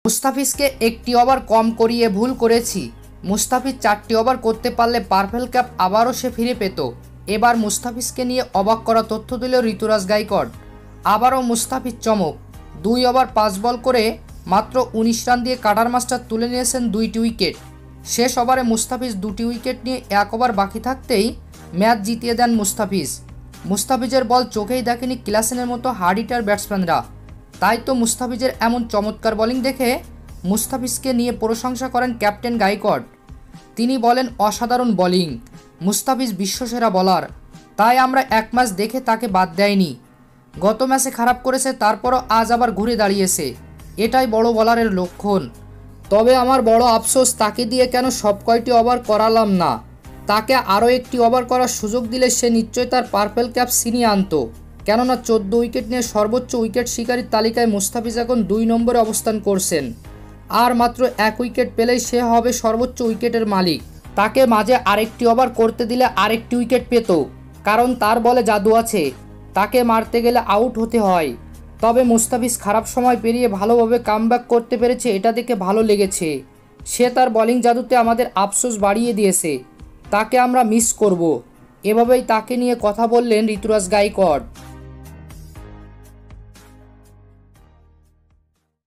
মুস্তাফিজকে একটি ওভার কম করিয়ে ভুল করেছি। মুস্তাফিজ 4টি ওভার করতে পারলে পার্পল ক্যাপ আবারও সে ফিরে পেত। এবার মুস্তাফিজকে নিয়ে অবাক করা তথ্য দিল ঋতুরাজ গাইকোয়াড়। আবারও মুস্তাফিজ চমক, 2 ওভার 5 বল করে মাত্র 19 রান দিয়ে কাটার মাস্টার তুলে নিয়েছেন 2টি উইকেট। শেষ ওভারে মুস্তাফিজ 2টি উইকেট নিয়ে 1 ওভার বাকি থাকতেই ম্যাচ জিতিয়ে দেন মুস্তাফিজ। মুস্তাফিজের বল চোখেই দেখেনি ক্লাসেনের মতো হার্ড হিটার ব্যাটসম্যানরা। তাই তো মুস্তাফিজের এমন চমৎকার বোলিং দেখে মুস্তাফিজকে নিয়ে প্রশংসা করেন ক্যাপ্টেন গাইকোয়াড়। তিনি বলেন, অসাধারণ বোলিং, মুস্তাফিজ বিশ্বসেরা বোলার, তাই আমরা এক ম্যাচ দেখে তাকে বাদ দেয়নি। গত ম্যাচে খারাপ করেছে, তারপরও আজ আবার ঘুরে দাঁড়িয়েছে, এটাই বড় বোলারের লক্ষণ। তবে আমার বড় আফসোস, তাকে দিয়ে কেন সব কয়টি ওভার করালাম না। তাকে আরও একটি ওভার করার সুযোগ দিলে সে নিশ্চয়ই তার পার্পল ক্যাপ ছিনিয়ে আনতো। কেননা 14 উইকেট নিয়ে সর্বোচ্চ উইকেট শিকারীর তালিকায় মুস্তাফিজ এখন 2 নম্বরে অবস্থান করছেন। আর মাত্র 1 উইকেট পেলেই সে হবে সর্বোচ্চ উইকেটের মালিক। তাকে মাঝে আরেকটি ওভার করতে দিলে আরেকটি উইকেট পেত, কারণ তার বলে জাদু আছে, তাকে মারতে গেলে আউট হতে হয়। তবে মুস্তাফিজ খারাপ সময় পেরিয়ে ভালোভাবে কামব্যাক করতে পেরেছে, এটা দেখে ভালো লেগেছে। সে তার বোলিং জাদুতে আমাদের আফসোস বাড়িয়ে দিয়েছে, তাকে আমরা মিস করব। এভাবেই তাকে নিয়ে কথা বললেন ঋতুরাজ গাইকোয়াড়।